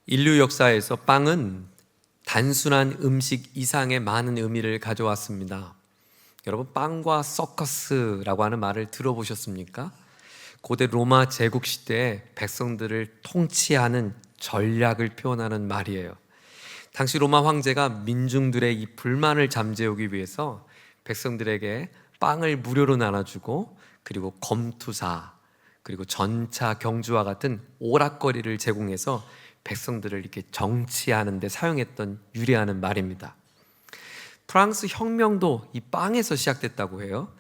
인류 역사에서 빵은 단순한 음식 이상의 많은 의미를 가져왔습니다. 여러분, 빵과 서커스라고 하는 말을 들어보셨습니까? 고대 로마 제국 시대에 백성들을 통치하는 전략을 표현하는 말이에요. 당시 로마 황제가 민중들의 이 불만을 잠재우기 위해서 백성들에게 빵을 무료로 나눠주고, 그리고 검투사, 그리고 전차, 경주와 같은 오락거리를 제공해서 백성들을 이렇게 정치하는 데 사용했던 유래하는 말입니다. 프랑스 혁명도 이 빵에서 시작됐다고 해요.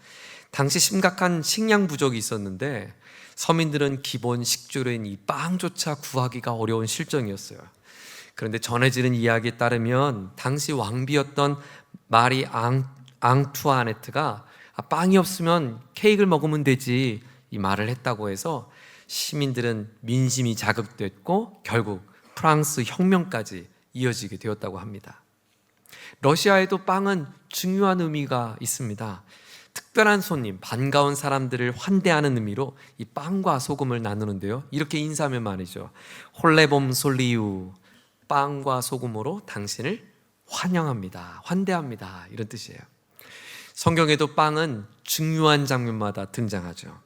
당시 심각한 식량 부족이 있었는데 서민들은 기본 식재료인 이 빵조차 구하기가 어려운 실정이었어요. 그런데 전해지는 이야기에 따르면 당시 왕비였던 마리 앙투아네트가 빵이 없으면 케이크를 먹으면 되지, 이 말을 했다고 해서 시민들은 민심이 자극됐고 결국 프랑스 혁명까지 이어지게 되었다고 합니다. 러시아에도 빵은 중요한 의미가 있습니다. 특별한 손님, 반가운 사람들을 환대하는 의미로 이 빵과 소금을 나누는데요, 이렇게 인사하면 말이죠. 홀레봄 솔리유, 빵과 소금으로 당신을 환영합니다, 환대합니다, 이런 뜻이에요. 성경에도 빵은 중요한 장면마다 등장하죠.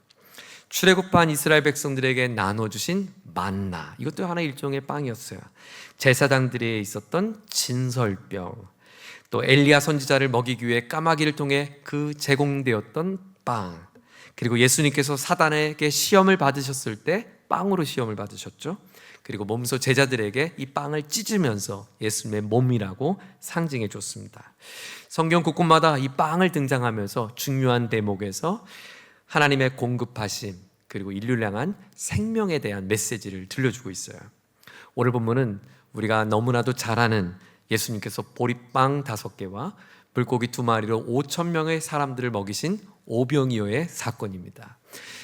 출애굽한 이스라엘 백성들에게 나눠주신 만나, 이것도 하나의 일종의 빵이었어요. 제사장들에 있었던 진설병, 또 엘리야 선지자를 먹이기 위해 까마귀를 통해 그 제공되었던 빵, 그리고 예수님께서 사단에게 시험을 받으셨을 때 빵으로 시험을 받으셨죠. 그리고 몸소 제자들에게 이 빵을 찢으면서 예수님의 몸이라고 상징해 줬습니다. 성경 곳곳마다 이 빵을 등장하면서 중요한 대목에서 하나님의 공급하심, 그리고 인류를 향한 생명에 대한 메시지를 들려주고 있어요. 오늘 본문은 우리가 너무나도 잘 아는 예수님께서 보리빵 5개와 물고기 2마리로 5,000명의 사람들을 먹이신 오병이어의 사건입니다.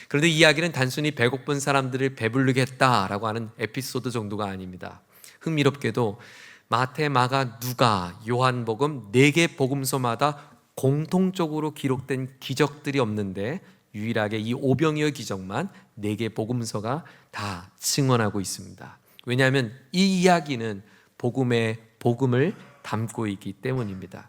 그런데 이 이야기는 단순히 배고픈 사람들을 배부르게 했다라고 하는 에피소드 정도가 아닙니다. 흥미롭게도 마태, 마가, 누가, 요한복음 4개 복음서마다 공통적으로 기록된 기적들이 없는데 유일하게 이 오병이어 기적만 4개 복음서가 다 증언하고 있습니다. 왜냐하면 이 이야기는 복음을 담고 있기 때문입니다.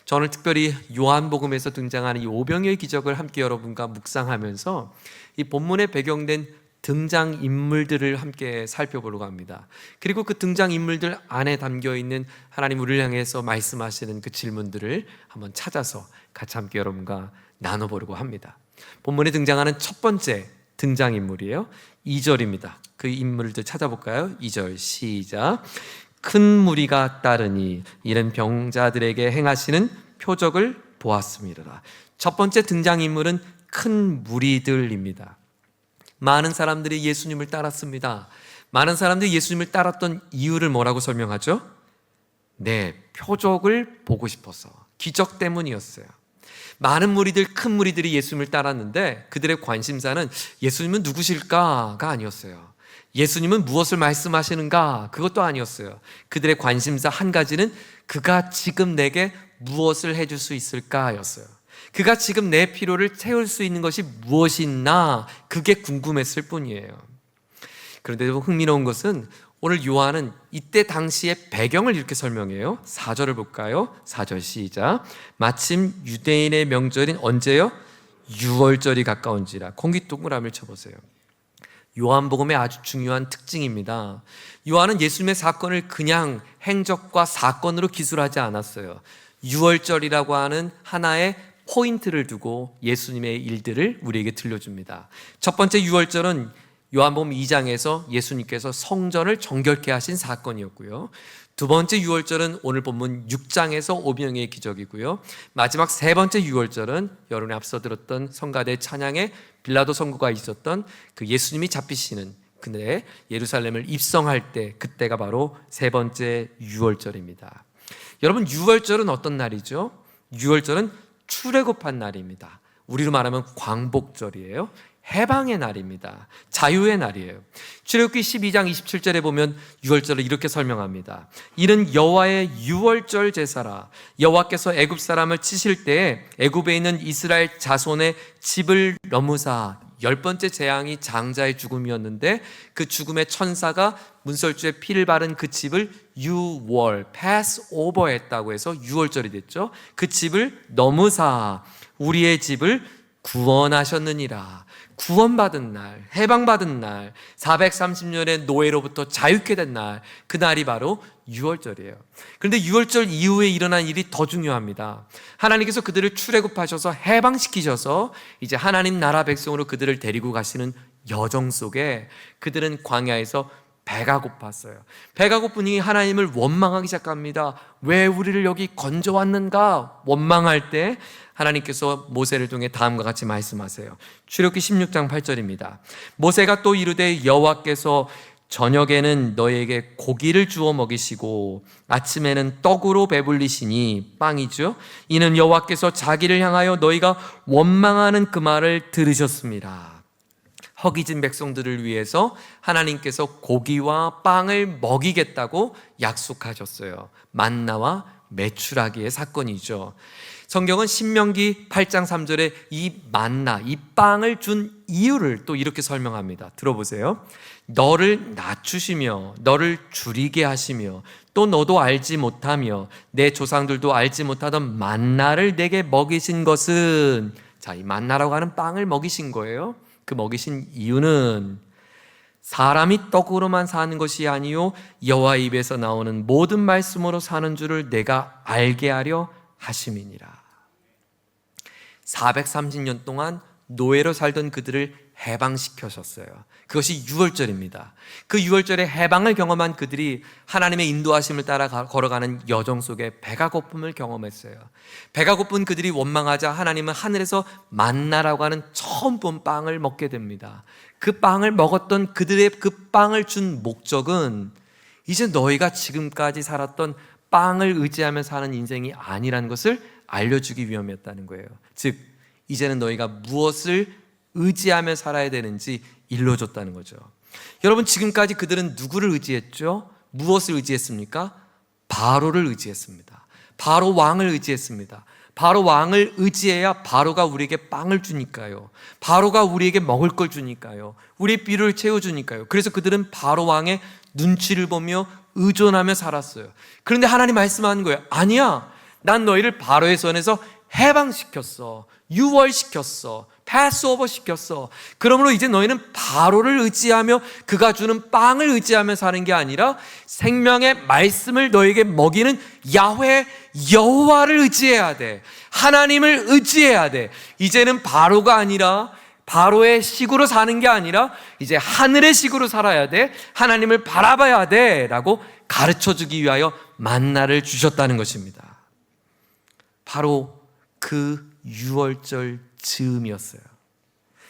저는 특별히 요한복음에서 등장하는 이 오병이어의 기적을 함께 여러분과 묵상하면서 이 본문에 배경된 등장인물들을 함께 살펴보려고 합니다. 그리고 그 등장인물들 안에 담겨있는 하나님 우리를 향해서 말씀하시는 그 질문들을 한번 찾아서 같이 함께 여러분과 나눠보려고 합니다. 본문에 등장하는 첫 번째 등장인물이에요. 2절입니다. 그 인물들 찾아볼까요? 2절 시작. 큰 무리가 따르니 이른 병자들에게 행하시는 표적을 보았습니다. 첫 번째 등장인물은 큰 무리들입니다. 많은 사람들이 예수님을 따랐습니다. 많은 사람들이 예수님을 따랐던 이유를 뭐라고 설명하죠? 네, 표적을 보고 싶어서, 기적 때문이었어요. 많은 무리들, 큰 무리들이 예수님을 따랐는데 그들의 관심사는 예수님은 누구실까가 아니었어요. 예수님은 무엇을 말씀하시는가, 그것도 아니었어요. 그들의 관심사 한 가지는 그가 지금 내게 무엇을 해줄 수 있을까였어요. 그가 지금 내 필요를 채울 수 있는 것이 무엇이 있나, 그게 궁금했을 뿐이에요. 그런데도 흥미로운 것은 오늘 요한은 이때 당시의 배경을 이렇게 설명해요. 4절을 볼까요? 4절 시작. 마침 유대인의 명절인 언제요? 유월절이 가까운지라. 공기 동그라미를 쳐보세요. 요한복음의 아주 중요한 특징입니다. 요한은 예수님의 사건을 그냥 행적과 사건으로 기술하지 않았어요. 유월절이라고 하는 하나의 포인트를 두고 예수님의 일들을 우리에게 들려줍니다. 첫 번째 유월절은 요한복음 2장에서 예수님께서 성전을 정결케 하신 사건이었고요. 두 번째 유월절은 오늘 본문 6장에서 오병이어의 기적이고요. 마지막 세 번째 유월절은 여러분이 앞서 들었던 성가대 찬양에 빌라도 선고가 있었던 그 예수님이 잡히시는 그때 예루살렘을 입성할 때, 그때가 바로 세 번째 유월절입니다. 여러분, 유월절은 어떤 날이죠? 유월절은 출애굽한 날입니다. 우리로 말하면 광복절이에요. 해방의 날입니다. 자유의 날이에요. 출애굽기 12장 27절에 보면 유월절을 이렇게 설명합니다. 이는 여호와의 유월절 제사라. 여호와께서 애굽 사람을 치실 때에 애굽에 있는 이스라엘 자손의 집을 넘으사 10번째 재앙이 장자의 죽음이었는데 그 죽음의 천사가 문설주에 피를 바른 그 집을 유월, 패스오버 했다고 해서 유월절이 됐죠. 그 집을 넘으사 우리의 집을 구원하셨느니라. 구원받은 날, 해방받은 날, 430년의 노예로부터 자유케 된 날, 그날이 바로 유월절이에요. 그런데 유월절 이후에 일어난 일이 더 중요합니다. 하나님께서 그들을 출애굽하셔서 해방시키셔서 이제 하나님 나라 백성으로 그들을 데리고 가시는 여정 속에 그들은 광야에서 배가 고팠어요. 배가 고프니 하나님을 원망하기 시작합니다. 왜 우리를 여기 건져왔는가? 원망할 때 하나님께서 모세를 통해 다음과 같이 말씀하세요. 출애굽기 16장 8절입니다. 모세가 또 이르되 여호와께서 저녁에는 너에게 고기를 주어 먹이시고 아침에는 떡으로 배불리시니, 빵이죠. 이는 여호와께서 자기를 향하여 너희가 원망하는 그 말을 들으셨습니다. 허기진 백성들을 위해서 하나님께서 고기와 빵을 먹이겠다고 약속하셨어요. 만나와 메추라기의 사건이죠. 성경은 신명기 8장 3절에 이 만나, 이 빵을 준 이유를 또 이렇게 설명합니다. 들어보세요. 너를 낮추시며 너를 줄이게 하시며 또 너도 알지 못하며 내 조상들도 알지 못하던 만나를 내게 먹이신 것은, 자, 이 만나라고 하는 빵을 먹이신 거예요. 그 먹이신 이유는 사람이 떡으로만 사는 것이 아니요 여호와 입에서 나오는 모든 말씀으로 사는 줄을 내가 알게 하려 하심이니라. 430년 동안 노예로 살던 그들을 해방시켜셨어요. 그것이 유월절입니다. 그 유월절에 해방을 경험한 그들이 하나님의 인도하심을 따라 걸어가는 여정 속에 배가 고픔을 경험했어요. 배가 고픈 그들이 원망하자 하나님은 하늘에서 만나라고 하는 처음 본 빵을 먹게 됩니다. 그 빵을 먹었던 그들의 그 빵을 준 목적은 이제 너희가 지금까지 살았던 빵을 의지하며 사는 인생이 아니라는 것을 알려주기 위함이었다는 거예요. 즉 이제는 너희가 무엇을 의지하며 살아야 되는지 일러줬다는 거죠. 여러분, 지금까지 그들은 누구를 의지했죠? 무엇을 의지했습니까? 바로를 의지했습니다. 바로 왕을 의지했습니다. 바로 왕을 의지해야 바로가 우리에게 빵을 주니까요. 바로가 우리에게 먹을 걸 주니까요. 우리의 필요를 채워주니까요. 그래서 그들은 바로 왕의 눈치를 보며 의존하며 살았어요. 그런데 하나님 말씀하는 거예요. 아니야, 난 너희를 바로의 손에서 해방시켰어. 유월시켰어. 패스오버 시켰어. 그러므로 이제 너희는 바로를 의지하며 그가 주는 빵을 의지하며 사는 게 아니라 생명의 말씀을 너에게 먹이는 야훼 여호와를 의지해야 돼. 하나님을 의지해야 돼. 이제는 바로가 아니라, 바로의 식으로 사는 게 아니라 이제 하늘의 식으로 살아야 돼. 하나님을 바라봐야 돼 라고 가르쳐주기 위하여 만나를 주셨다는 것입니다. 바로 그 유월절 즈음이었어요.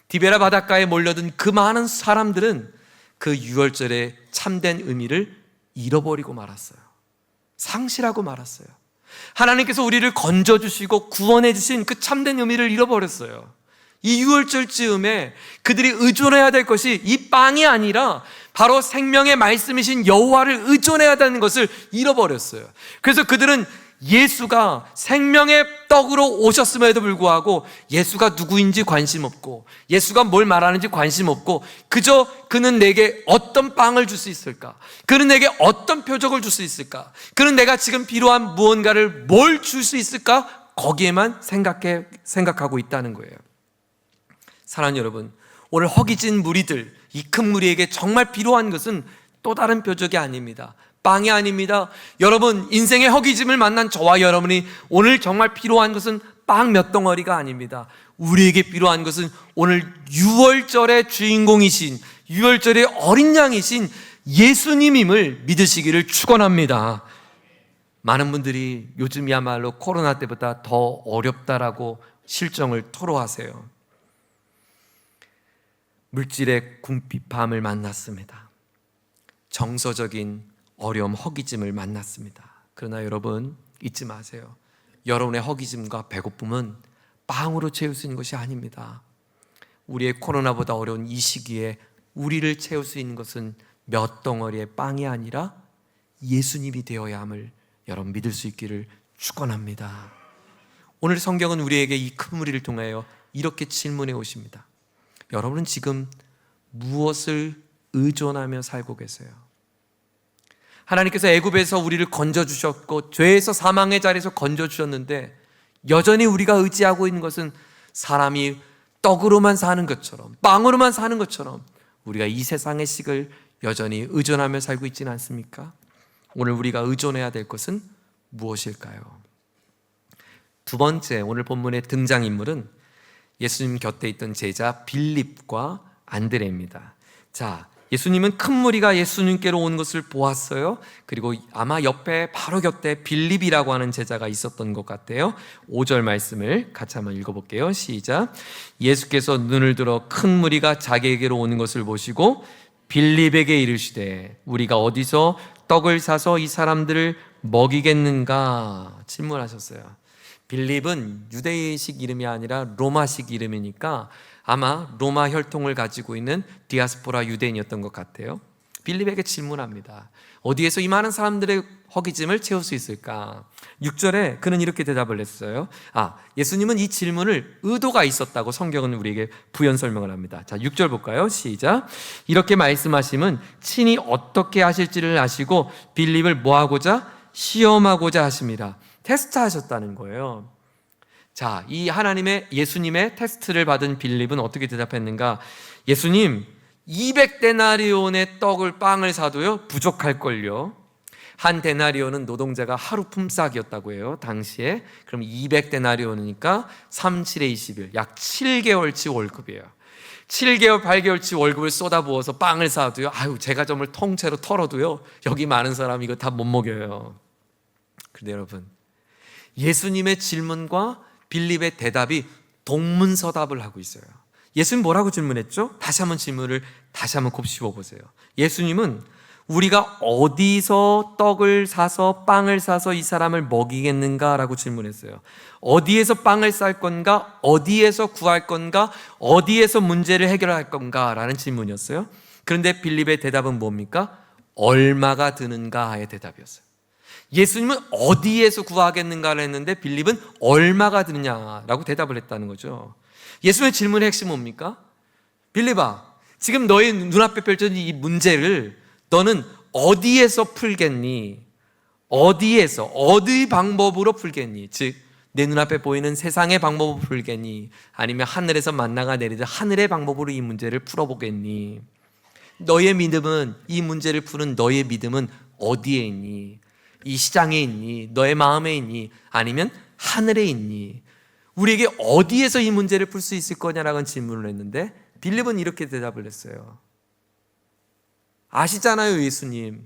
디베라 바닷가에 몰려든 그 많은 사람들은 그 유월절의 참된 의미를 잃어버리고 말았어요. 상실하고 말았어요. 하나님께서 우리를 건져주시고 구원해주신 그 참된 의미를 잃어버렸어요. 이 유월절 즈음에 그들이 의존해야 될 것이 이 빵이 아니라 바로 생명의 말씀이신 여호와를 의존해야 되는 것을 잃어버렸어요. 그래서 그들은 예수가 생명의 떡으로 오셨음에도 불구하고 예수가 누구인지 관심 없고 예수가 뭘 말하는지 관심 없고 그저 그는 내게 어떤 빵을 줄 수 있을까? 그는 내게 어떤 표적을 줄 수 있을까? 그는 내가 지금 필요한 무언가를 뭘 줄 수 있을까? 거기에만 생각하고 있다는 거예요. 사랑하는 여러분, 오늘 허기진 무리들, 이 큰 무리에게 정말 필요한 것은 또 다른 표적이 아닙니다. 빵이 아닙니다. 여러분, 인생의 허기짐을 만난 저와 여러분이 오늘 정말 필요한 것은 빵 몇 덩어리가 아닙니다. 우리에게 필요한 것은 오늘 유월절의 주인공이신, 유월절의 어린 양이신 예수님임을 믿으시기를 축원합니다. 많은 분들이 요즘이야말로 코로나 때보다 더 어렵다라고 실정을 토로하세요. 물질의 궁핍함을 만났습니다. 정서적인 어려움, 허기짐을 만났습니다. 그러나 여러분, 잊지 마세요. 여러분의 허기짐과 배고픔은 빵으로 채울 수 있는 것이 아닙니다. 우리의 코로나보다 어려운 이 시기에 우리를 채울 수 있는 것은 몇 덩어리의 빵이 아니라 예수님이 되어야 함을 여러분 믿을 수 있기를 축원합니다. 오늘 성경은 우리에게 이 큰 무리를 통하여 이렇게 질문해 오십니다. 여러분은 지금 무엇을 의존하며 살고 계세요? 하나님께서 애굽에서 우리를 건져주셨고 죄에서 사망의 자리에서 건져주셨는데 여전히 우리가 의지하고 있는 것은 사람이 떡으로만 사는 것처럼, 빵으로만 사는 것처럼 우리가 이 세상의 식을 여전히 의존하며 살고 있지는 않습니까? 오늘 우리가 의존해야 될 것은 무엇일까요? 두 번째, 오늘 본문의 등장인물은 예수님 곁에 있던 제자 빌립과 안드레입니다. 자, 예수님은 큰 무리가 예수님께로 오는 것을 보았어요. 그리고 아마 옆에 바로 곁에 빌립이라고 하는 제자가 있었던 것 같아요. 5절 말씀을 같이 한번 읽어볼게요. 시작. 예수께서 눈을 들어 큰 무리가 자기에게로 오는 것을 보시고 빌립에게 이르시되 우리가 어디서 떡을 사서 이 사람들을 먹이겠는가 질문하셨어요. 빌립은 유대식 이름이 아니라 로마식 이름이니까 아마 로마 혈통을 가지고 있는 디아스포라 유대인이었던 것 같아요. 빌립에게 질문합니다. 어디에서 이 많은 사람들의 허기짐을 채울 수 있을까? 6절에 그는 이렇게 대답을 했어요. 예수님은 이 질문을 의도가 있었다고 성경은 우리에게 부연 설명을 합니다. 자, 6절 볼까요? 시작. 이렇게 말씀하심은 친히 어떻게 하실지를 아시고 빌립을 뭐하고자? 시험하고자 하십니다. 테스트하셨다는 거예요. 자, 이 예수님의 테스트를 받은 빌립은 어떻게 대답했는가? 예수님, 200데나리온의 빵을 사도요 부족할걸요. 한 데나리온은 노동자가 하루 품삯이었다고 해요, 당시에. 그럼 200데나리온이니까 3, 7에 21, 약 7개월치 월급이에요. 7개월, 8개월치 월급을 쏟아부어서 빵을 사도요, 제과점을 통째로 털어도요, 여기 많은 사람 이거 다 못 먹여요. 그런데 여러분, 예수님의 질문과 빌립의 대답이 동문서답을 하고 있어요. 예수님 뭐라고 질문했죠? 다시 한번 곱씹어 보세요. 예수님은 우리가 어디서 떡을 사서 빵을 사서 이 사람을 먹이겠는가? 라고 질문했어요. 어디에서 빵을 쌀 건가? 어디에서 구할 건가? 어디에서 문제를 해결할 건가? 라는 질문이었어요. 그런데 빌립의 대답은 뭡니까? 얼마가 드는가의 대답이었어요. 예수님은 어디에서 구하겠는가를 했는데 빌립은 얼마가 드느냐라고 대답을 했다는 거죠. 예수님의 질문의 핵심은 뭡니까? 빌립아, 지금 너의 눈앞에 펼쳐진 이 문제를 너는 어디에서 풀겠니? 어디에서, 어디 방법으로 풀겠니? 즉, 내 눈앞에 보이는 세상의 방법으로 풀겠니? 아니면 하늘에서 만나가 내리듯 하늘의 방법으로 이 문제를 풀어보겠니? 너의 믿음은, 이 문제를 푸는 너의 믿음은 어디에 있니? 이 시장에 있니? 너의 마음에 있니? 아니면 하늘에 있니? 우리에게 어디에서 이 문제를 풀 수 있을 거냐라는 질문을 했는데 빌립은 이렇게 대답을 했어요. 아시잖아요, 예수님.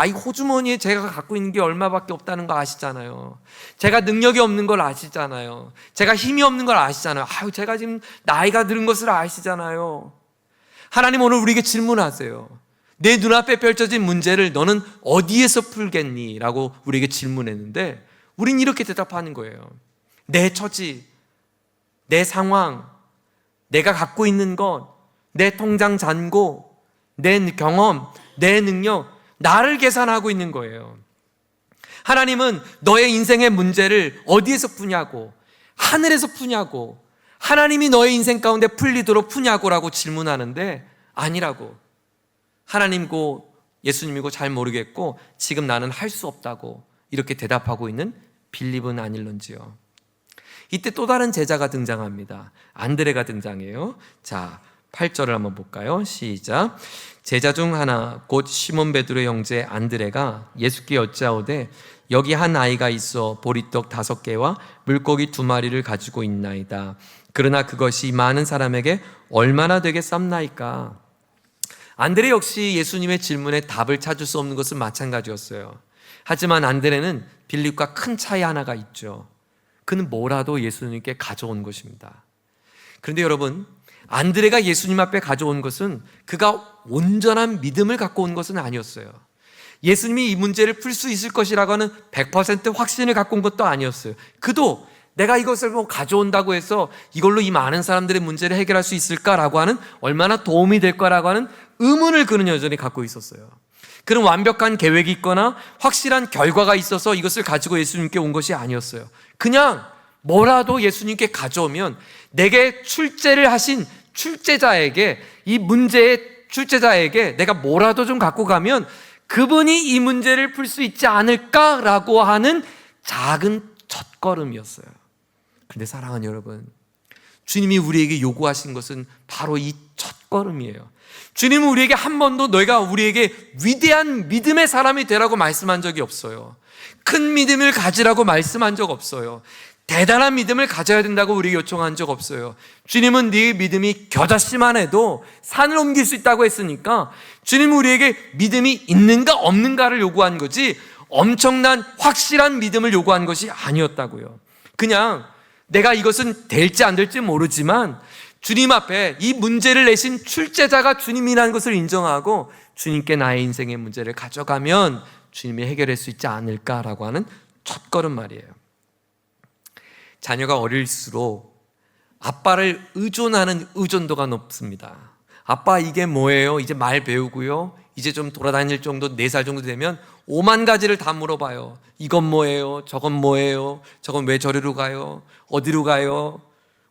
이 호주머니에 제가 갖고 있는 게 얼마밖에 없다는 거 아시잖아요. 제가 능력이 없는 걸 아시잖아요. 제가 힘이 없는 걸 아시잖아요. 제가 지금 나이가 들은 것을 아시잖아요. 하나님 오늘 우리에게 질문하세요. 내 눈앞에 펼쳐진 문제를 너는 어디에서 풀겠니? 라고 우리에게 질문했는데 우린 이렇게 대답하는 거예요. 내 처지, 내 상황, 내가 갖고 있는 것, 내 통장 잔고, 내 경험, 내 능력, 나를 계산하고 있는 거예요. 하나님은 너의 인생의 문제를 어디에서 푸냐고, 하늘에서 푸냐고, 하나님이 너의 인생 가운데 풀리도록 푸냐고 라고 질문하는데 아니라고. 하나님고 예수님이고 잘 모르겠고 지금 나는 할 수 없다고 이렇게 대답하고 있는 빌립은 아닐런지요. 이때 또 다른 제자가 등장합니다. 안드레가 등장해요. 자, 8절을 한번 볼까요? 시작. 제자 중 하나 곧 시몬 베드로의 형제 안드레가 예수께 여짜오되 여기 한 아이가 있어 보리떡 5개와 물고기 2마리를 가지고 있나이다. 그러나 그것이 많은 사람에게 얼마나 되겠삼나이까? 안드레 역시 예수님의 질문에 답을 찾을 수 없는 것은 마찬가지였어요. 하지만 안드레는 빌립과 큰 차이 하나가 있죠. 그는 뭐라도 예수님께 가져온 것입니다. 그런데 여러분, 안드레가 예수님 앞에 가져온 것은 그가 온전한 믿음을 갖고 온 것은 아니었어요. 예수님이 이 문제를 풀 수 있을 것이라고 하는 100% 확신을 갖고 온 것도 아니었어요. 그도 내가 이것을 가져온다고 해서 이걸로 이 많은 사람들의 문제를 해결할 수 있을까라고 하는, 얼마나 도움이 될 거라고 하는 의문을 그는 여전히 갖고 있었어요. 그는 완벽한 계획이 있거나 확실한 결과가 있어서 이것을 가지고 예수님께 온 것이 아니었어요. 그냥 뭐라도 예수님께 가져오면 내게 출제를 하신 출제자에게, 이 문제의 출제자에게 내가 뭐라도 좀 갖고 가면 그분이 이 문제를 풀 수 있지 않을까라고 하는 작은 첫걸음이었어요. 그런데 사랑하는 여러분, 주님이 우리에게 요구하신 것은 바로 이 첫걸음이에요. 주님은 우리에게 한 번도 너희가 우리에게 위대한 믿음의 사람이 되라고 말씀한 적이 없어요. 큰 믿음을 가지라고 말씀한 적 없어요. 대단한 믿음을 가져야 된다고 우리에게 요청한 적 없어요. 주님은 네 믿음이 겨자씨만 해도 산을 옮길 수 있다고 했으니까 주님은 우리에게 믿음이 있는가 없는가를 요구한 거지 엄청난 확실한 믿음을 요구한 것이 아니었다고요. 그냥 내가 이것은 될지 안 될지 모르지만 주님 앞에 이 문제를 내신 출제자가 주님이라는 것을 인정하고 주님께 나의 인생의 문제를 가져가면 주님이 해결할 수 있지 않을까라고 하는 첫걸음 말이에요. 자녀가 어릴수록 아빠를 의존하는 의존도가 높습니다. 아빠 이게 뭐예요? 이제 말 배우고요. 이제 좀 돌아다닐 정도, 4살 정도 되면 5만 가지를 다 물어봐요. 이건 뭐예요? 저건 뭐예요? 저건 왜 저리로 가요? 어디로 가요?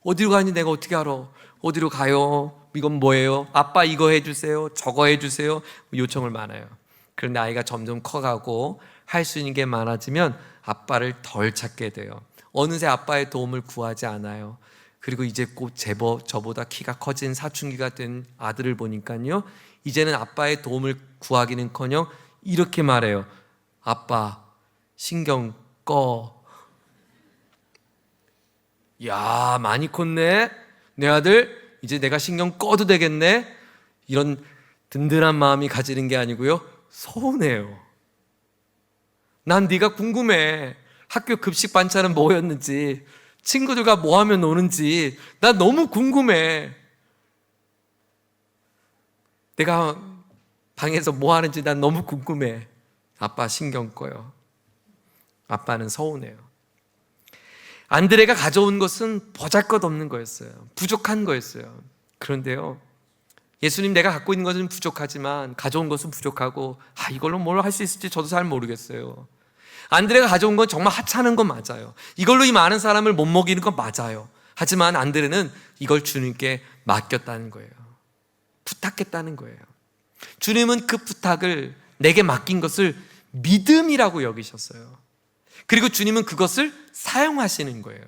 어디로 가는지 내가 어떻게 알아? 어디로 가요? 이건 뭐예요? 아빠 이거 해주세요. 저거 해주세요. 요청을 많아요. 그런데 아이가 점점 커가고 할 수 있는 게 많아지면 아빠를 덜 찾게 돼요. 어느새 아빠의 도움을 구하지 않아요. 그리고 이제 곧 제법 저보다 키가 커진 사춘기가 된 아들을 보니까요, 이제는 아빠의 도움을 구하기는커녕 이렇게 말해요. 아빠 신경 꺼. 야, 많이 컸네 내 아들. 이제 내가 신경 꺼도 되겠네. 이런 든든한 마음이 가지는 게 아니고요, 서운해요. 난 네가 궁금해. 학교 급식 반찬은 뭐였는지, 친구들과 뭐 하면 노는지 나 너무 궁금해. 내가 방에서 뭐 하는지 난 너무 궁금해. 아빠 신경 꺼요. 아빠는 서운해요. 안드레가 가져온 것은 보잘것없는 거였어요. 부족한 거였어요. 그런데요, 예수님 내가 갖고 있는 것은 부족하지만 가져온 것은 부족하고 이걸로 뭘 할 수 있을지 저도 잘 모르겠어요. 안드레가 가져온 건 정말 하찮은 건 맞아요. 이걸로 이 많은 사람을 못 먹이는 건 맞아요. 하지만 안드레는 이걸 주님께 맡겼다는 거예요. 부탁했다는 거예요. 주님은 그 부탁을, 내게 맡긴 것을 믿음이라고 여기셨어요. 그리고 주님은 그것을 사용하시는 거예요.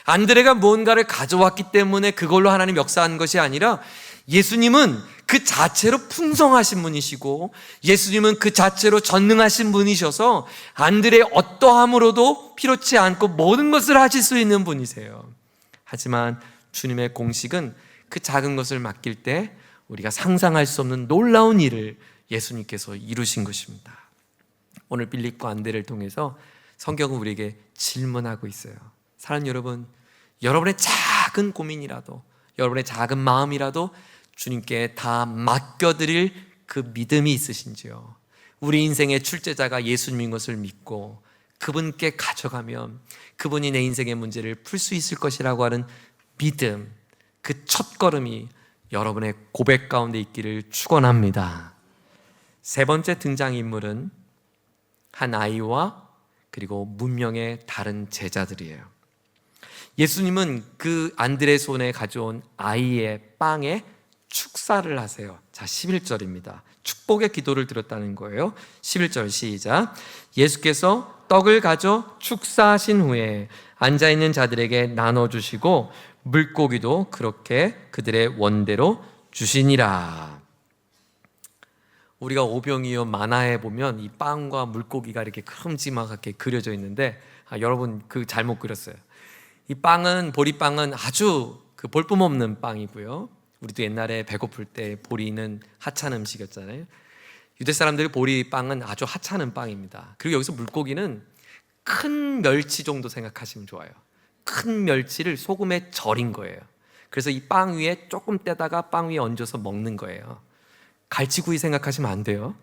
안드레가 무언가를 가져왔기 때문에 그걸로 하나님 역사한 것이 아니라 예수님은 그 자체로 풍성하신 분이시고 예수님은 그 자체로 전능하신 분이셔서 안드레의 어떠함으로도 필요치 않고 모든 것을 하실 수 있는 분이세요. 하지만 주님의 공식은 그 작은 것을 맡길 때 우리가 상상할 수 없는 놀라운 일을 예수님께서 이루신 것입니다. 오늘 빌립과 안드레를 통해서 성경은 우리에게 질문하고 있어요. 사랑하는 여러분, 여러분의 작은 고민이라도, 여러분의 작은 마음이라도 주님께 다 맡겨드릴 그 믿음이 있으신지요? 우리 인생의 출제자가 예수님인 것을 믿고 그분께 가져가면 그분이 내 인생의 문제를 풀 수 있을 것이라고 하는 믿음, 그 첫걸음이 여러분의 고백 가운데 있기를 축원합니다. 세 번째 등장인물은 한 아이와 그리고 문명의 다른 제자들이에요. 예수님은 그 안드레 손에 가져온 아이의 빵에 축사를 하세요. 자, 11절입니다. 축복의 기도를 드렸다는 거예요. 11절 시작. 예수께서 떡을 가져 축사하신 후에 앉아있는 자들에게 나눠주시고 물고기도 그렇게 그들의 원대로 주시니라. 우리가 오병이어 만화에 보면 이 빵과 물고기가 이렇게 큼지막하게 그려져 있는데 여러분 그 잘못 그렸어요. 이 빵은, 보리빵은 아주 그 볼품없는 빵이고요. 우리도 옛날에 배고플 때 보리는 하찮은 음식이었잖아요. 유대 사람들이 보리빵은 아주 하찮은 빵입니다. 그리고 여기서 물고기는 큰 멸치 정도 생각하시면 좋아요. 큰 멸치를 소금에 절인 거예요. 그래서 이 빵 위에 조금 떼다가 빵 위에 얹어서 먹는 거예요. 갈치구이 생각하시면 안 돼요.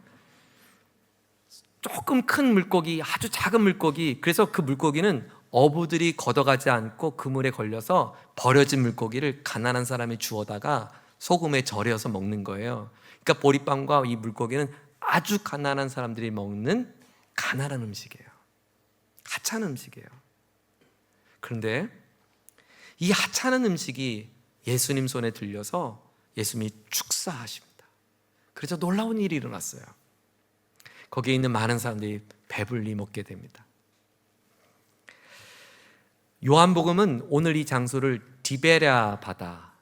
조금 큰 물고기, 아주 작은 물고기. 그래서 그 물고기는 어부들이 걷어가지 않고 그물에 걸려서 버려진 물고기를 가난한 사람이 주워다가 소금에 절여서 먹는 거예요. 그러니까 보리빵과 이 물고기는 아주 가난한 사람들이 먹는 가난한 음식이에요. 하찮은 음식이에요. 그런데 이 하찮은 음식이 예수님 손에 들려서 예수님이 축사하십니다. 그래서 놀라운 일이 일어났어요. 거기에 있는 많은 사람들이 배불리 먹게 됩니다. 요한복음은 오늘 이 장소를 디베랴 바다,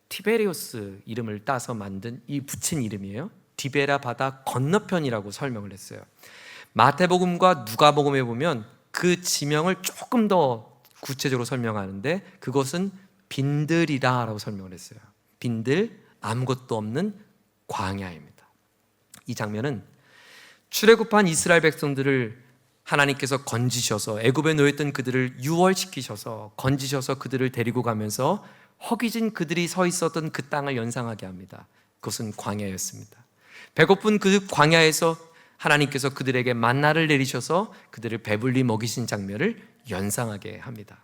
티베리우스 이름을 따서 만든 이 붙인 이름이에요. 디베랴 바다 건너편이라고 설명을 했어요. 마태복음과 누가복음에 보면 그 지명을 조금 더 구체적으로 설명하는데 그것은 빈들이라고 설명을 했어요. 빈들, 아무것도 없는 광야입니다. 이 장면은 출애굽한 이스라엘 백성들을 하나님께서 건지셔서 애굽에 놓였던 그들을 유월시키셔서 건지셔서 그들을 데리고 가면서 허기진 그들이 서 있었던 그 땅을 연상하게 합니다. 그것은 광야였습니다. 배고픈 그 광야에서 하나님께서 그들에게 만나를 내리셔서 그들을 배불리 먹이신 장면을 연상하게 합니다.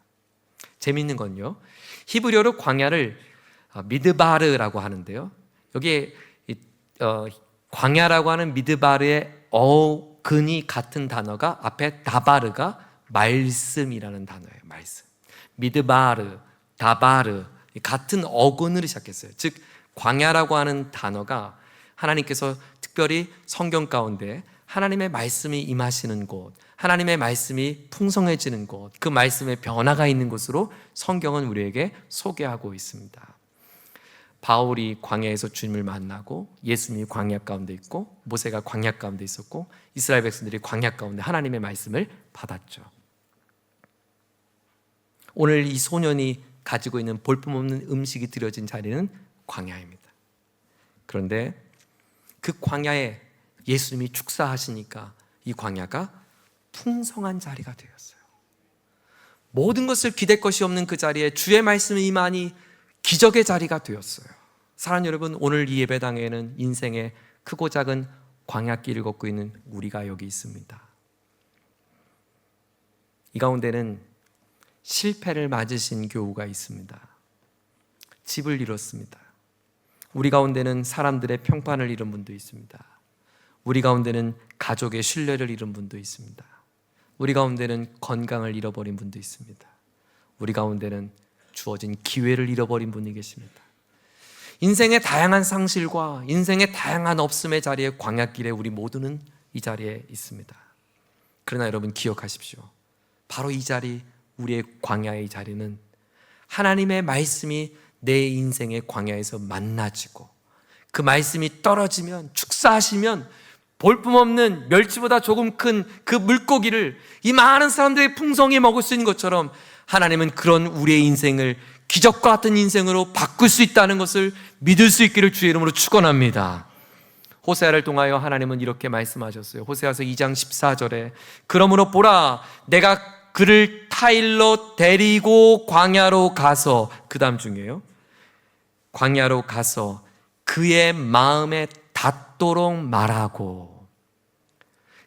재미있는 건요, 히브리어로 광야를 미드바르라고 하는데요, 여기에 광야라고 하는 미드바르의 어근이 같은 단어가 앞에 다바르가 말씀이라는 단어예요. 말씀. 미드바르, 다바르 같은 어근으로 시작했어요. 즉 광야라고 하는 단어가 하나님께서 특별히 성경 가운데 하나님의 말씀이 임하시는 곳, 하나님의 말씀이 풍성해지는 곳, 그 말씀의 변화가 있는 곳으로 성경은 우리에게 소개하고 있습니다. 바울이 광야에서 주님을 만나고 예수님이 광야 가운데 있고 모세가 광야 가운데 있었고 이스라엘 백성들이 광야 가운데 하나님의 말씀을 받았죠. 오늘 이 소년이 가지고 있는 볼품없는 음식이 드려진 자리는 광야입니다. 그런데 그 광야에 예수님이 축사하시니까 이 광야가 풍성한 자리가 되었어요. 모든 것을 기댈 것이 없는 그 자리에 주의 말씀이 임하니 기적의 자리가 되었어요. 사랑하는 여러분, 오늘 이 예배당에는 인생의 크고 작은 광야길을 걷고 있는 우리가 여기 있습니다. 이 가운데는 실패를 맞으신 교우가 있습니다. 집을 잃었습니다. 우리 가운데는 사람들의 평판을 잃은 분도 있습니다. 우리 가운데는 가족의 신뢰를 잃은 분도 있습니다. 우리 가운데는 건강을 잃어버린 분도 있습니다. 우리 가운데는 주어진 기회를 잃어버린 분이 계십니다. 인생의 다양한 상실과 인생의 다양한 없음의 자리에, 광야길에 우리 모두는 이 자리에 있습니다. 그러나 여러분 기억하십시오. 바로 이 자리, 우리의 광야의 자리는 하나님의 말씀이 내 인생의 광야에서 만나지고 그 말씀이 떨어지면, 축사하시면 볼품없는 멸치보다 조금 큰 그 물고기를 이 많은 사람들의 풍성히 먹을 수 있는 것처럼 하나님은 그런 우리의 인생을 기적과 같은 인생으로 바꿀 수 있다는 것을 믿을 수 있기를 주의 이름으로 축원합니다. 호세아를 통하여 하나님은 이렇게 말씀하셨어요. 호세아서 2장 14절에 그러므로 보라, 내가 그를 타일로 데리고 광야로 가서, 그 다음 중이에요, 광야로 가서 그의 마음에 닿도록 말하고,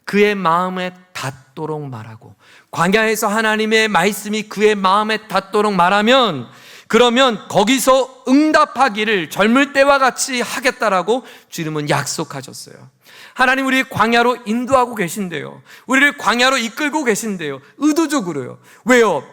그의 마음에 닿도록 말하고. 광야에서 하나님의 말씀이 그의 마음에 닿도록 말하면, 그러면 거기서 응답하기를 젊을 때와 같이 하겠다라고 주님은 약속하셨어요. 하나님 우리를 광야로 인도하고 계신대요. 우리를 광야로 이끌고 계신대요. 의도적으로요. 왜요?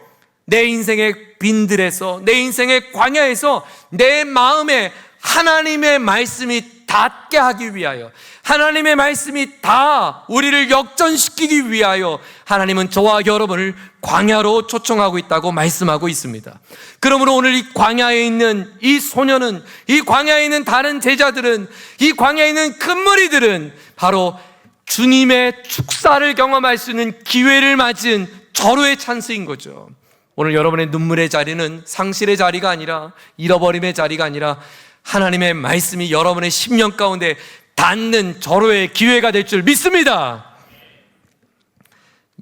내 인생의 빈들에서, 내 인생의 광야에서 내 마음에 하나님의 말씀이 닿게 하기 위하여, 하나님의 말씀이 다 우리를 역전시키기 위하여 하나님은 저와 여러분을 광야로 초청하고 있다고 말씀하고 있습니다. 그러므로 오늘 이 광야에 있는 이 소년은, 이 광야에 있는 다른 제자들은, 이 광야에 있는 큰 무리들은 바로 주님의 축사를 경험할 수 있는 기회를 맞은 절호의 찬스인 거죠. 오늘 여러분의 눈물의 자리는 상실의 자리가 아니라, 잃어버림의 자리가 아니라 하나님의 말씀이 여러분의 심령 가운데 닿는 절호의 기회가 될 줄 믿습니다.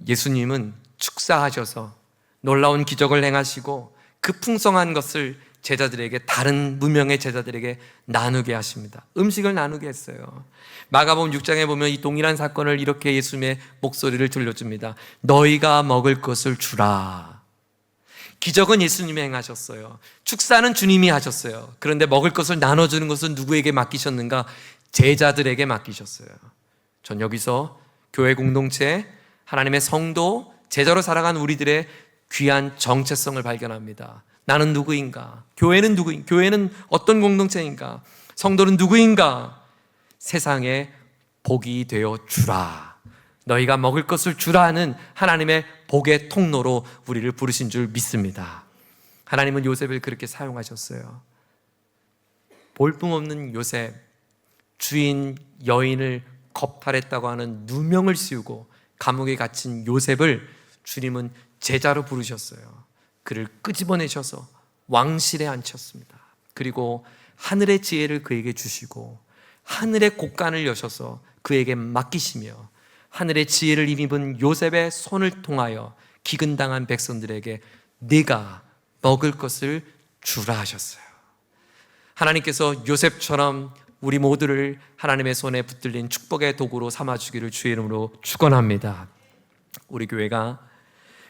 예수님은 축사하셔서 놀라운 기적을 행하시고 그 풍성한 것을 제자들에게, 다른 무명의 제자들에게 나누게 하십니다. 음식을 나누게 했어요. 마가복음 6장에 보면 이 동일한 사건을 이렇게 예수님의 목소리를 들려줍니다. 너희가 먹을 것을 주라. 기적은 예수님이 행하셨어요. 축사는 주님이 하셨어요. 그런데 먹을 것을 나눠주는 것은 누구에게 맡기셨는가? 제자들에게 맡기셨어요. 전 여기서 교회 공동체, 하나님의 성도, 제자로 살아간 우리들의 귀한 정체성을 발견합니다. 나는 누구인가? 교회는 누구인가? 교회는 어떤 공동체인가? 성도는 누구인가? 세상에 복이 되어 주라. 너희가 먹을 것을 주라는 하나님의 복의 통로로 우리를 부르신 줄 믿습니다. 하나님은 요셉을 그렇게 사용하셨어요. 볼품없는 요셉, 주인 여인을 겁탈했다고 하는 누명을 씌우고 감옥에 갇힌 요셉을 주님은 제자로 부르셨어요. 그를 끄집어내셔서 왕실에 앉혔습니다. 그리고 하늘의 지혜를 그에게 주시고 하늘의 곳간을 여셔서 그에게 맡기시며 하늘의 지혜를 입은 요셉의 손을 통하여 기근당한 백성들에게 네가 먹을 것을 주라 하셨어요. 하나님께서 요셉처럼 우리 모두를 하나님의 손에 붙들린 축복의 도구로 삼아주기를 주의 이름으로 축원합니다. 우리 교회가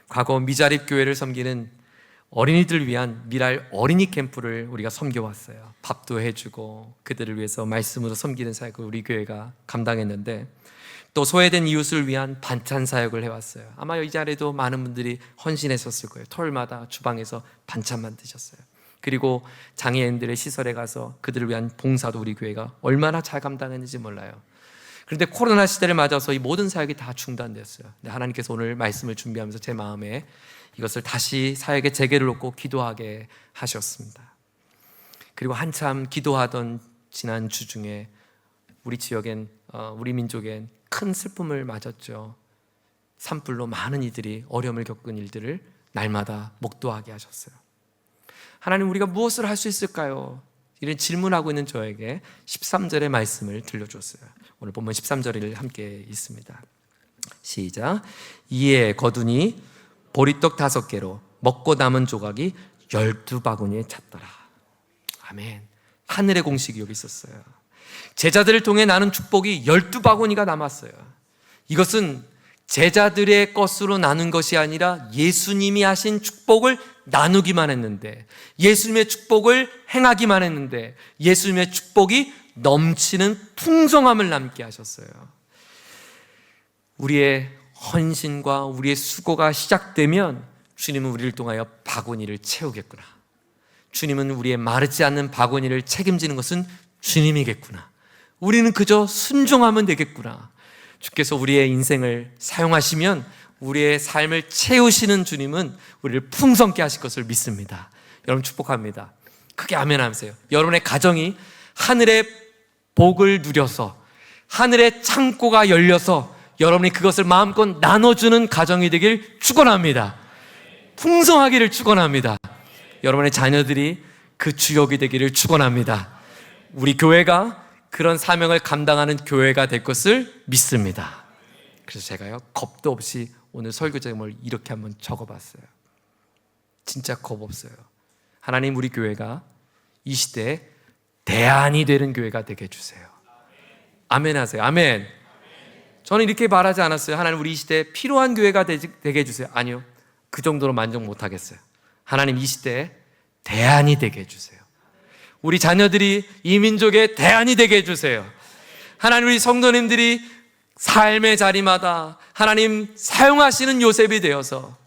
과거 미자립 교회를 섬기는 어린이들을 위한 미랄 어린이 캠프를 우리가 섬겨왔어요. 밥도 해주고 그들을 위해서 말씀으로 섬기는 사역을 우리 교회가 감당했는데, 또 소외된 이웃을 위한 반찬 사역을 해왔어요. 아마 이 자리에도 많은 분들이 헌신했었을 거예요. 토요일마다 주방에서 반찬 만드셨어요. 그리고 장애인들의 시설에 가서 그들을 위한 봉사도 우리 교회가 얼마나 잘 감당했는지 몰라요. 그런데 코로나 시대를 맞아서 이 모든 사역이 다 중단됐어요. 근데 하나님께서 오늘 말씀을 준비하면서 제 마음에 이것을 다시 사역의 재개를 놓고 기도하게 하셨습니다. 그리고 한참 기도하던 지난 주 중에 우리 지역엔, 우리 민족엔 큰 슬픔을 맞았죠. 산불로 많은 이들이 어려움을 겪은 일들을 날마다 목도하게 하셨어요. 하나님, 우리가 무엇을 할 수 있을까요? 이런 질문하고 있는 저에게 13절의 말씀을 들려줬어요. 오늘 본문 13절을 함께 읽습니다. 시작. 이에 거두니 보리떡 5개로 먹고 남은 조각이 12바구니에 찼더라. 아멘. 하늘의 공식이 여기 있었어요. 제자들을 통해 나눈 축복이 12바구니가 남았어요. 이것은 제자들의 것으로 나눈 것이 아니라 예수님이 하신 축복을 나누기만 했는데, 예수님의 축복을 행하기만 했는데, 예수님의 축복이 넘치는 풍성함을 남게 하셨어요. 우리의 헌신과 우리의 수고가 시작되면 주님은 우리를 통하여 바구니를 채우겠구나. 주님은 우리의 마르지 않는 바구니를 책임지는 것은 주님이겠구나. 우리는 그저 순종하면 되겠구나. 주께서 우리의 인생을 사용하시면 우리의 삶을 채우시는 주님은 우리를 풍성케 하실 것을 믿습니다. 여러분 축복합니다. 크게 아멘 하세요. 여러분의 가정이 하늘의 복을 누려서 하늘의 창고가 열려서 여러분이 그것을 마음껏 나눠주는 가정이 되길 축원합니다. 풍성하기를 축원합니다. 여러분의 자녀들이 그 주역이 되기를 축원합니다. 우리 교회가 그런 사명을 감당하는 교회가 될 것을 믿습니다. 그래서 제가요, 겁도 없이 오늘 설교 제목을 이렇게 한번 적어봤어요. 진짜 겁 없어요. 하나님, 우리 교회가 이 시대에 대안이 되는 교회가 되게 해주세요. 아멘 하세요. 아멘. 저는 이렇게 말하지 않았어요. 하나님, 우리 이 시대에 필요한 교회가 되게 해주세요. 아니요, 그 정도로 만족 못하겠어요. 하나님, 이 시대에 대안이 되게 해주세요. 우리 자녀들이 이 민족의 대안이 되게 해주세요. 하나님, 우리 성도님들이 삶의 자리마다 하나님 사용하시는 요셉이 되어서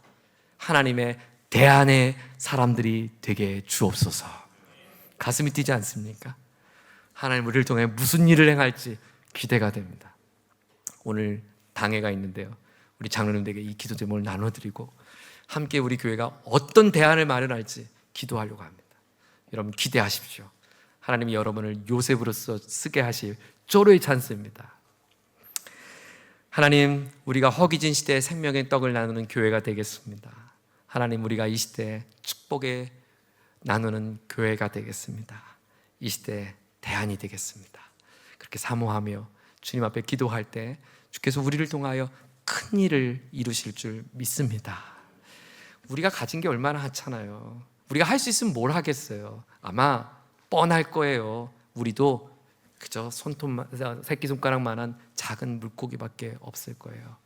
하나님의 대안의 사람들이 되게 주옵소서. 가슴이 뛰지 않습니까? 하나님, 우리를 통해 무슨 일을 행할지 기대가 됩니다. 오늘 당회가 있는데요, 우리 장로님들에게 이 기도 제목을 나눠드리고 함께 우리 교회가 어떤 대안을 마련할지 기도하려고 합니다. 여러분 기대하십시오. 하나님이 여러분을 요셉으로서 쓰게 하실 쪼로의 찬스입니다. 하나님, 우리가 허기진 시대에 생명의 떡을 나누는 교회가 되겠습니다. 하나님, 우리가 이 시대에 축복에 나누는 교회가 되겠습니다. 이 시대에 대안이 되겠습니다. 그렇게 사모하며 주님 앞에 기도할 때 주께서 우리를 통하여 큰 일을 이루실 줄 믿습니다. 우리가 가진 게 얼마나 하찮아요. 우리가 할 수 있으면 뭘 하겠어요. 아마 뻔할 거예요. 우리도 그저 새끼손가락만한 작은 물고기밖에 없을 거예요.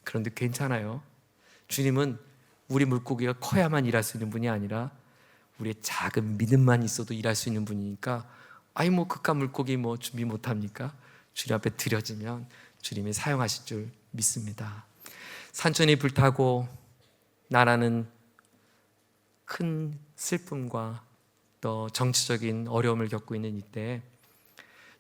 그런데 괜찮아요. 주님은 우리 물고기가 커야만 일할 수 있는 분이 아니라 우리의 작은 믿음만 있어도 일할 수 있는 분이니까, 아이 뭐 그깟 물고기 뭐 준비 못합니까? 주님 앞에 드려지면 주님이 사용하실 줄 믿습니다. 산천이 불타고 나라는 큰 슬픔과 또 정치적인 어려움을 겪고 있는 이때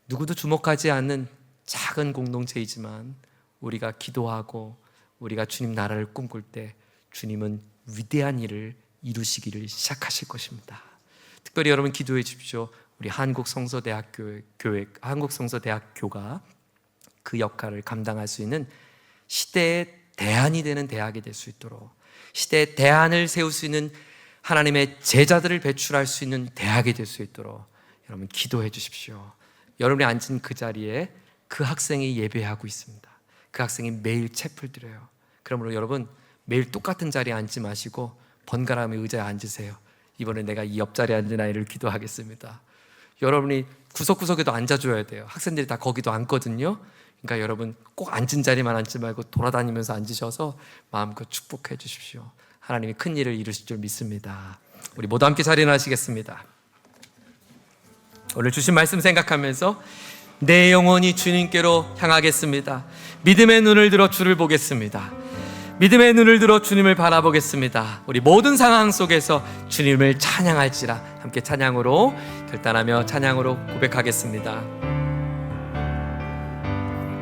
누구도 주목하지 않는 작은 공동체이지만 우리가 기도하고 우리가 주님 나라를 꿈꿀 때 주님은 위대한 일을 이루시기를 시작하실 것입니다. 특별히 여러분 기도해 주십시오. 우리 한국성서대학교가 그 역할을 감당할 수 있는 시대의 대안이 되는 대학이 될 수 있도록, 시대의 대안을 세울 수 있는 하나님의 제자들을 배출할 수 있는 대학이 될 수 있도록 여러분 기도해 주십시오. 여러분이 앉은 그 자리에 그 학생이 예배하고 있습니다. 그 학생이 매일 채플 드려요. 그러므로 여러분 매일 똑같은 자리에 앉지 마시고 번갈아가며 의자에 앉으세요. 이번에 내가 이 옆자리에 앉은 아이를 기도하겠습니다. 여러분이 구석구석에도 앉아줘야 돼요. 학생들이 다 거기도 앉거든요. 그러니까 여러분 꼭 앉은 자리만 앉지 말고 돌아다니면서 앉으셔서 마음껏 축복해 주십시오. 하나님이 큰 일을 이루실 줄 믿습니다. 우리 모두 함께 자리에 나시겠습니다. 오늘 주신 말씀 생각하면서 내 영혼이 주님께로 향하겠습니다. 믿음의 눈을 들어 주를 보겠습니다. 믿음의 눈을 들어 주님을 바라보겠습니다. 우리 모든 상황 속에서 주님을 찬양할지라. 함께 찬양으로 결단하며 찬양으로 고백하겠습니다.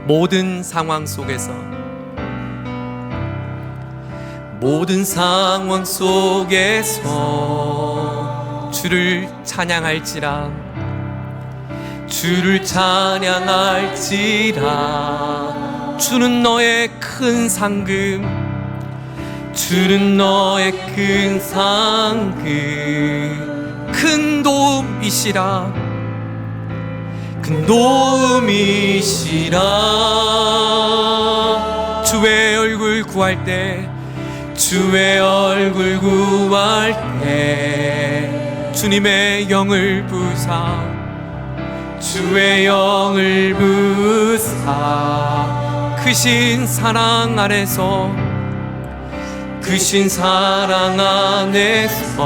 모든 상황 속에서, 모든 상황 속에서 주를 찬양할지라. 주를 찬양할지라. 주는 너의 큰 상급, 주는 너의 큰 상급, 큰 도움이시라. 큰 도움이시라. 주의 얼굴 구할 때, 주의 얼굴 구할 때 주님의 영을 부사, 주의 영을 부사. 크신 사랑 안에서, 크신 사랑 안에서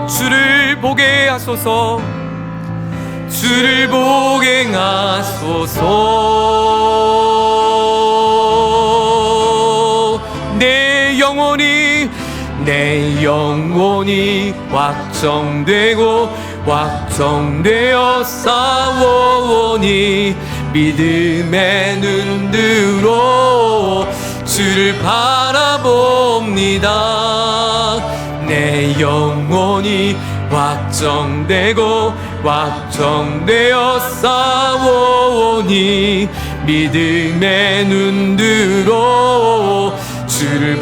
주를 보게 하소서, 주를 보게 하소서. 내 영혼이 확정되고 확정되어 싸워오니 믿음의 눈으로 주를 바라봅니다. 내 영혼이 확정되고 확정되어 싸워오니 믿음의 눈으로 주를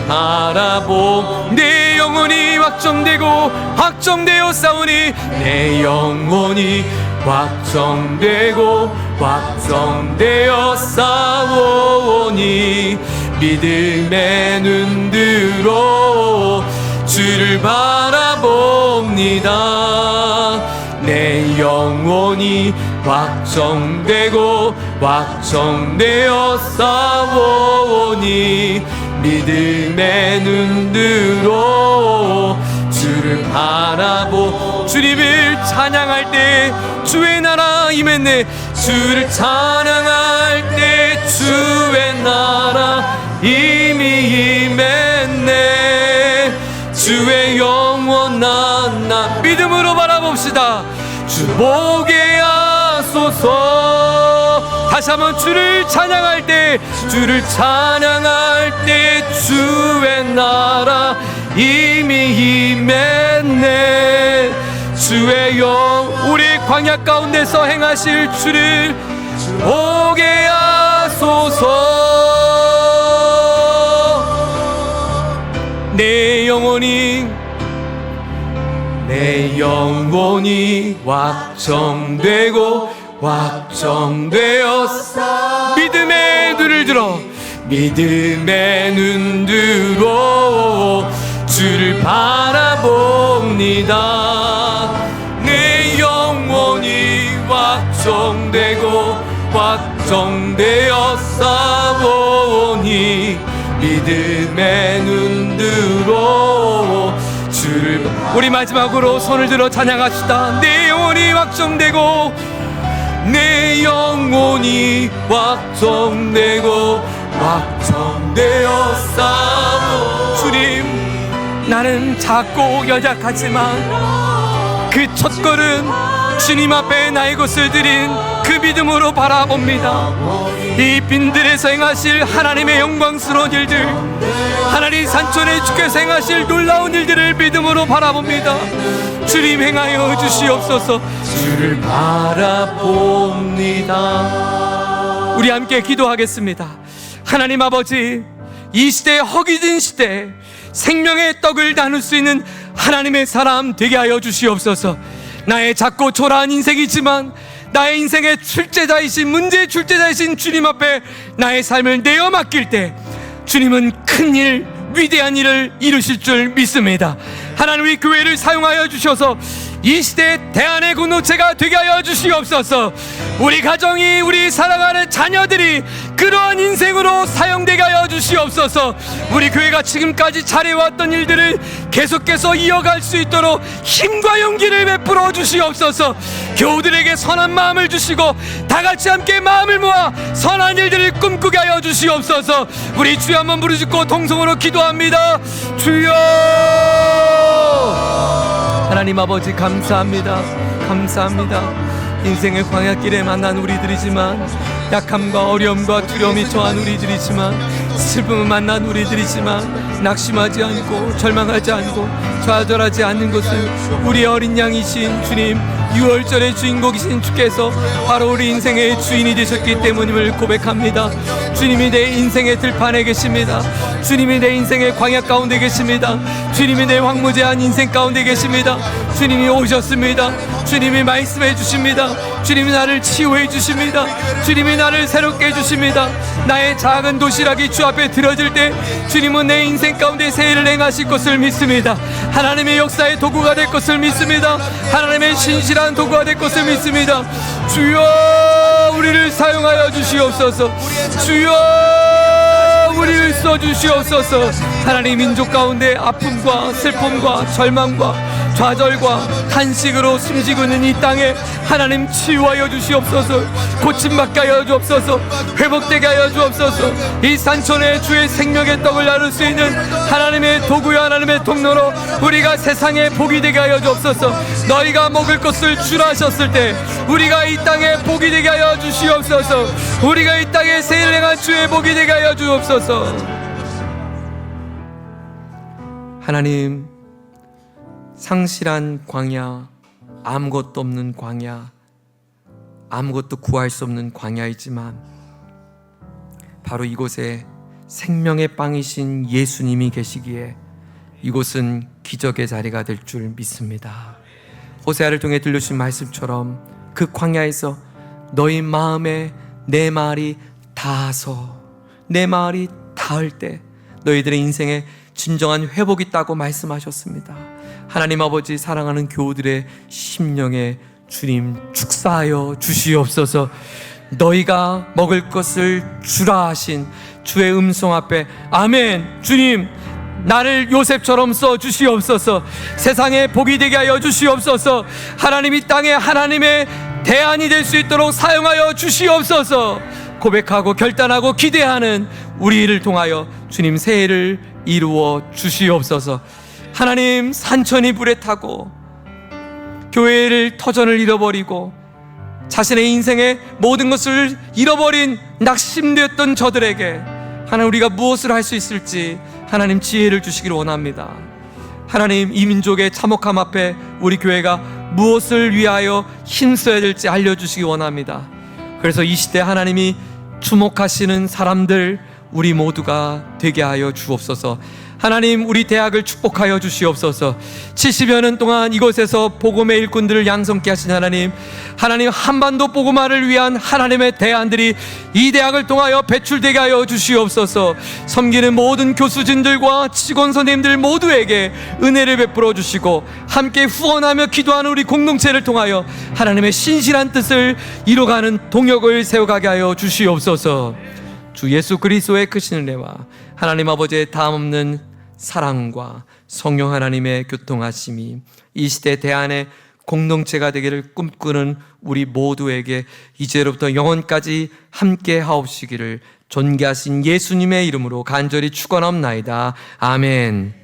내 영혼이 확정되고 확정되어 싸우니, 내 영혼이 확정되고 확정되어 싸워오니 믿음의 눈으로 주를 바라봅니다. 내 영혼이 확정되고 확정되어 싸워오니 믿음의 눈으로 주를 주님을 찬양할 때 주의 나라 임했네. 주를 찬양할 때 주의 나라 이미 임했네. 주의 영원한 나 믿음으로 바라봅시다. 주 보게 하소서. 다시 한번 주를 찬양할 때, 주를 찬양할 때 주의 나라 이미 임했네. 주의 영 우리 광야 가운데서 행하실 주를 보게 하소서. 내 영혼이 확정되고 확정되었어. 믿음의 눈을 들어 믿음의 눈 들어 주를 바라봅니다. 내 영혼이 확정되고 확정되었사오니 믿음의 눈 들어 주를 우리 마지막으로 손을 들어 찬양합시다. 내 영혼이 확정되고 내 영혼이 확정되고 확정되었사오. 주님 나는 나는 작고 연약하지만 그 첫걸음 주님 앞에 나의 것을 드린 그 믿음으로 바라봅니다. 이 빈들에서 행하실 하나님의 영광스러운 일들, 하나님 산천에 주께서 행하실 놀라운 일들을 믿음으로 바라봅니다. 주님 행하여 주시옵소서. 주를 바라봅니다. 우리 함께 기도하겠습니다. 하나님 아버지, 이 시대 허기진 시대 생명의 떡을 나눌 수 있는 하나님의 사람 되게 하여 주시옵소서. 나의 작고 초라한 인생이지만 나의 인생의 출제자이신, 문제의 출제자이신 주님 앞에 나의 삶을 내어 맡길 때 주님은 큰 일, 위대한 일을 이루실 줄 믿습니다. 하나님, 우리 교회를 사용하여 주셔서 이 시대 대안의 공동체가 되게 하여 주시옵소서. 우리 가정이, 우리 사랑하는 자녀들이 그러한 인생으로 사용되게 하여 주시옵소서. 우리 교회가 지금까지 잘해왔던 일들을 계속해서 이어갈 수 있도록 힘과 용기를 베풀어 주시옵소서. 교우들에게 선한 마음을 주시고 다같이 함께 마음을 모아 선한 일들을 꿈꾸게 하여 주시옵소서. 우리 주여 한번 부르짖고 동성으로 기도합니다. 주여! 하나님 아버지, 감사합니다. 감사합니다. 인생의 광야길에 만난 우리들이지만, 약함과 어려움과 두려움이 처한 우리들이지만, 슬픔을 만난 우리들이지만 낙심하지 않고 절망하지 않고 좌절하지 않는 것은 우리의 어린 양이신 주님, 유월절의 주인공이신 주께서 바로 우리 인생의 주인이 되셨기 때문임을 고백합니다. 주님이 내 인생의 들판에 계십니다. 주님이 내 인생의 광야 가운데 계십니다. 주님이 내 황무지한 인생 가운데 계십니다. 주님이 오셨습니다. 주님이 말씀해 주십니다. 주님이 나를 치유해 주십니다. 주님이 나를 새롭게 해 주십니다. 나의 작은 도시락이 주 앞에 들어질 때 주님은 내 인생 가운데 새 일을 행하실 것을 믿습니다. 하나님의 역사의 도구가 될 것을 믿습니다. 하나님의 신실한 도구가 될 것을 믿습니다. 주여, 우리를 사용하여 주시옵소서. 주여, 우리를 써주시옵소서. 하나님, 민족 가운데 아픔과 슬픔과 절망과 좌절과 탄식으로 숨지고 있는 이 땅에 하나님 치유하여 주시옵소서. 고침받게 하여 주옵소서. 회복되게 하여 주옵소서. 이 산천에 주의 생명의 떡을 나눌 수 있는 하나님의 도구와 하나님의 통로로 우리가 세상에 복이 되게 하여 주옵소서. 너희가 먹을 것을 주라 하셨을 때 우리가 이 땅에 복이 되게 하여 주시옵소서. 우리가 이 땅에 새 일을 행한 주의 복이 되게 하여 주옵소서. 하나님, 상실한 광야, 아무것도 없는 광야, 아무것도 구할 수 없는 광야이지만 바로 이곳에 생명의 빵이신 예수님이 계시기에 이곳은 기적의 자리가 될 줄 믿습니다. 호세아를 통해 들려주신 말씀처럼 그 광야에서 너희 마음에 내 말이 닿아서, 내 말이 닿을 때 너희들의 인생에 진정한 회복이 있다고 말씀하셨습니다. 하나님 아버지, 사랑하는 교우들의 심령에 주님 축사하여 주시옵소서. 너희가 먹을 것을 주라 하신 주의 음성 앞에 아멘. 주님, 나를 요셉처럼 써 주시옵소서. 세상에 복이 되게 하여 주시옵소서. 하나님, 이 땅에 하나님의 대안이 될 수 있도록 사용하여 주시옵소서. 고백하고 결단하고 기대하는 우리를 통하여 주님 새해를 이루어 주시옵소서. 하나님, 산천이 불에 타고 교회를 터전을 잃어버리고 자신의 인생의 모든 것을 잃어버린 낙심되었던 저들에게 하나님, 우리가 무엇을 할 수 있을지 하나님 지혜를 주시기를 원합니다. 하나님, 이 민족의 참혹함 앞에 우리 교회가 무엇을 위하여 힘써야 될지 알려주시기 원합니다. 그래서 이 시대 하나님이 주목하시는 사람들 우리 모두가 되게 하여 주옵소서. 하나님, 우리 대학을 축복하여 주시옵소서. 70여 년 동안 이곳에서 복음의 일꾼들을 양성케 하신 하나님, 하나님, 한반도 복음화를 위한 하나님의 대안들이 이 대학을 통하여 배출되게 하여 주시옵소서. 섬기는 모든 교수진들과 직원 선생님들 모두에게 은혜를 베풀어 주시고 함께 후원하며 기도하는 우리 공동체를 통하여 하나님의 신실한 뜻을 이루어가는 동역을 세워가게 하여 주시옵소서. 주 예수 그리스도의 크신 은혜와 하나님 아버지의 다함없는 사랑과 성령 하나님의 교통하심이 이 시대 대안의 공동체가 되기를 꿈꾸는 우리 모두에게 이제로부터 영원까지 함께 하옵시기를 존귀하신 예수님의 이름으로 간절히 축원하옵나이다. 아멘.